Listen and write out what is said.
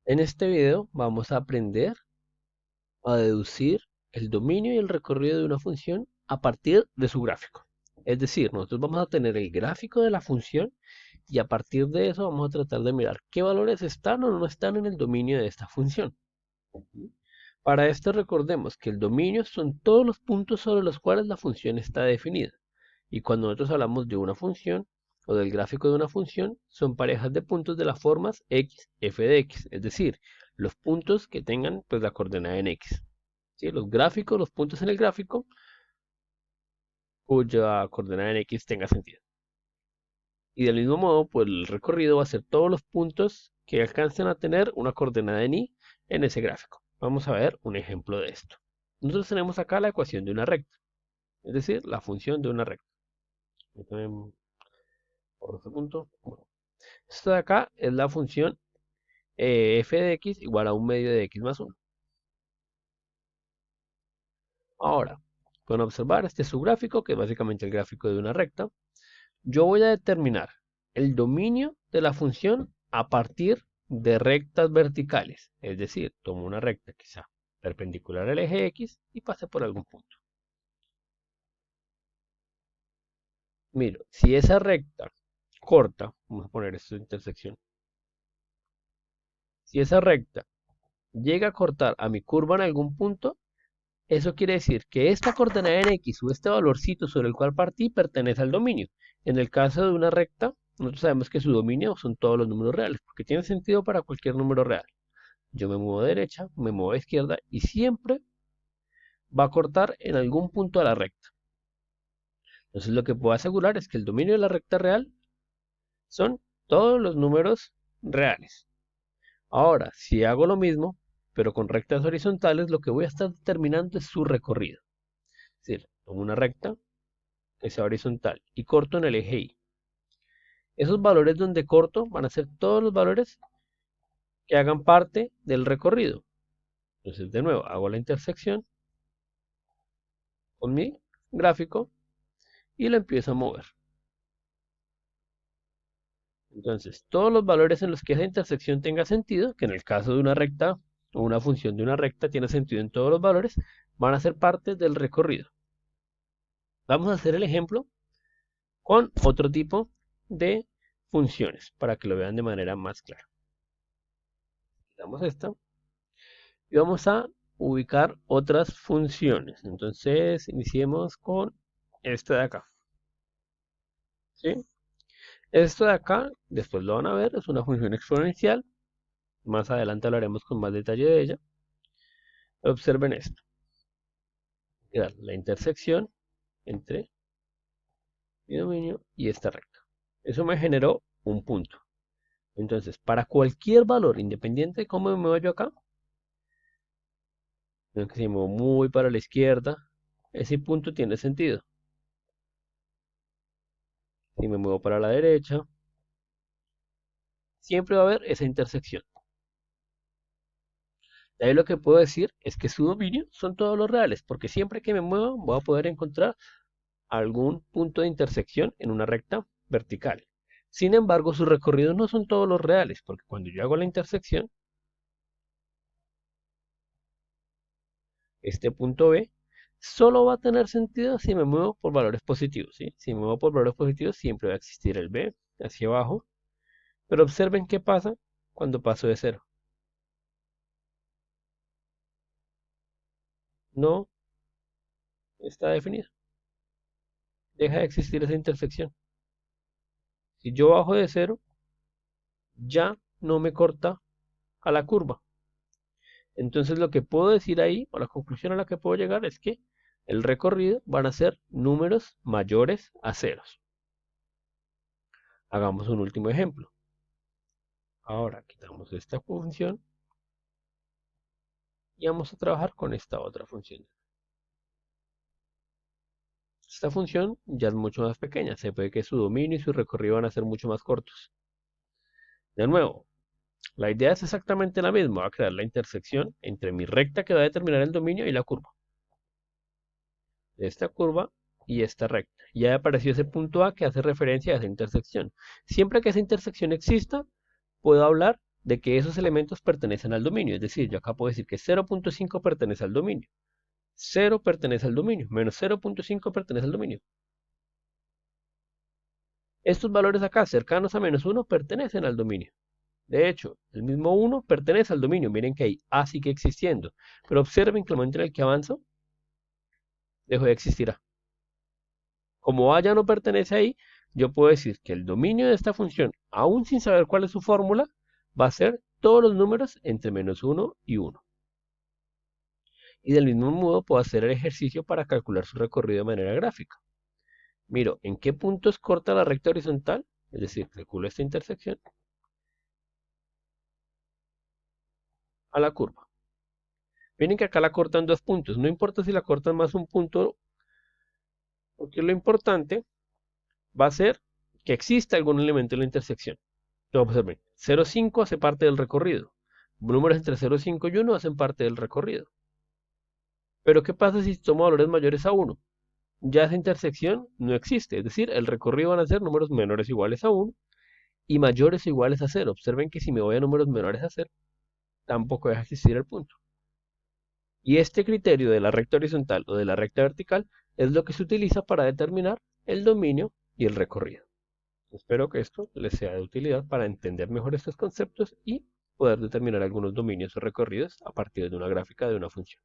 En este video vamos a aprender a deducir el dominio y el recorrido de una función a partir de su gráfico. Es decir, nosotros vamos a tener el gráfico de la función y a partir de eso vamos a tratar de mirar qué valores están o no están en el dominio de esta función. Para esto recordemos que el dominio son todos los puntos sobre los cuales la función está definida. Y cuando nosotros hablamos de una función o del gráfico de una función, son parejas de puntos de las formas x, f de x, es decir, los puntos que tengan pues la coordenada en x. ¿Sí? Los gráficos, los puntos en el gráfico cuya coordenada en x tenga sentido. Y del mismo modo, pues el recorrido va a ser todos los puntos que alcancen a tener una coordenada en y en ese gráfico. Vamos a ver un ejemplo de esto. Nosotros tenemos acá la ecuación de una recta, es decir, la función de una recta. Por este punto. Bueno, esto de acá es la función f de x igual a un medio de x más 1. Ahora, pueden observar, este es su gráfico, que es básicamente el gráfico de una recta. Yo voy a determinar el dominio de la función a partir de rectas verticales. Es decir, tomo una recta quizá perpendicular al eje X y pase por algún punto. Miro, si esa recta corta, vamos a poner esto de intersección, si esa recta llega a cortar a mi curva en algún punto, eso quiere decir que esta coordenada en X o este valorcito sobre el cual partí pertenece al dominio. En el caso de una recta, nosotros sabemos que su dominio son todos los números reales, porque tiene sentido para cualquier número real. Yo me muevo a derecha, me muevo a izquierda y siempre va a cortar en algún punto de la recta. Entonces lo que puedo asegurar es que el dominio de la recta real son todos los números reales. Ahora, si hago lo mismo, pero con rectas horizontales, lo que voy a estar determinando es su recorrido. Es decir, tomo una recta que sea horizontal y corto en el eje Y. Esos valores donde corto van a ser todos los valores que hagan parte del recorrido. Entonces, de nuevo, hago la intersección con mi gráfico y lo empiezo a mover. Entonces, todos los valores en los que esa intersección tenga sentido, que en el caso de una recta o una función de una recta tiene sentido en todos los valores, van a ser parte del recorrido. Vamos a hacer el ejemplo con otro tipo de funciones para que lo vean de manera más clara. Quitamos esta y vamos a ubicar otras funciones. Entonces, iniciemos con esta de acá. ¿Sí? Esto de acá, después lo van a ver, es una función exponencial. Más adelante hablaremos con más detalle de ella. Observen esto. La intersección entre mi dominio y esta recta. Eso me generó un punto. Entonces, para cualquier valor, independiente de cómo me muevo yo acá, que si me muevo muy para la izquierda, ese punto tiene sentido. Si me muevo para la derecha, siempre va a haber esa intersección. De ahí lo que puedo decir es que su dominio son todos los reales, porque siempre que me muevo voy a poder encontrar algún punto de intersección en una recta vertical. Sin embargo, sus recorridos no son todos los reales, porque cuando yo hago la intersección, este punto B solo va a tener sentido si me muevo por valores positivos. ¿Sí? Si me muevo por valores positivos, siempre va a existir el B hacia abajo. Pero observen qué pasa cuando paso de cero. No está definido. Deja de existir esa intersección. Si yo bajo de cero, ya no me corta a la curva. Entonces lo que puedo decir ahí, o la conclusión a la que puedo llegar es que el recorrido van a ser números mayores a ceros. Hagamos un último ejemplo. Ahora quitamos esta función y vamos a trabajar con esta otra función. Esta función ya es mucho más pequeña, se ve que su dominio y su recorrido van a ser mucho más cortos. De nuevo, la idea es exactamente la misma, va a crear la intersección entre mi recta que va a determinar el dominio y la curva. Esta curva y esta recta. Ya apareció ese punto A que hace referencia a esa intersección. Siempre que esa intersección exista, puedo hablar de que esos elementos pertenecen al dominio. Es decir, yo acá puedo decir que 0.5 pertenece al dominio. 0 pertenece al dominio, menos 0.5 pertenece al dominio. Estos valores acá, cercanos a menos 1, pertenecen al dominio. De hecho, el mismo 1 pertenece al dominio. Miren que ahí A sigue existiendo. Pero observen que al momento en el que avanzo, dejó de existir A. Como A ya no pertenece ahí, yo puedo decir que el dominio de esta función, aún sin saber cuál es su fórmula, va a ser todos los números entre menos 1 y 1. Y del mismo modo puedo hacer el ejercicio para calcular su recorrido de manera gráfica. Miro en qué puntos corta la recta horizontal, es decir, calculo esta intersección a la curva. Miren que acá la cortan 2 puntos, no importa si la cortan más un punto, porque lo importante va a ser que exista algún elemento en la intersección. Observen, 0,5 hace parte del recorrido. Números entre 0,5 y 1 hacen parte del recorrido. Pero ¿qué pasa si tomo valores mayores a 1? Ya esa intersección no existe, es decir, el recorrido van a ser números menores o iguales a 1 y mayores o iguales a 0. Observen que si me voy a números menores a 0, tampoco deja de existir el punto. Y este criterio de la recta horizontal o de la recta vertical es lo que se utiliza para determinar el dominio y el recorrido. Espero que esto les sea de utilidad para entender mejor estos conceptos y poder determinar algunos dominios o recorridos a partir de una gráfica de una función.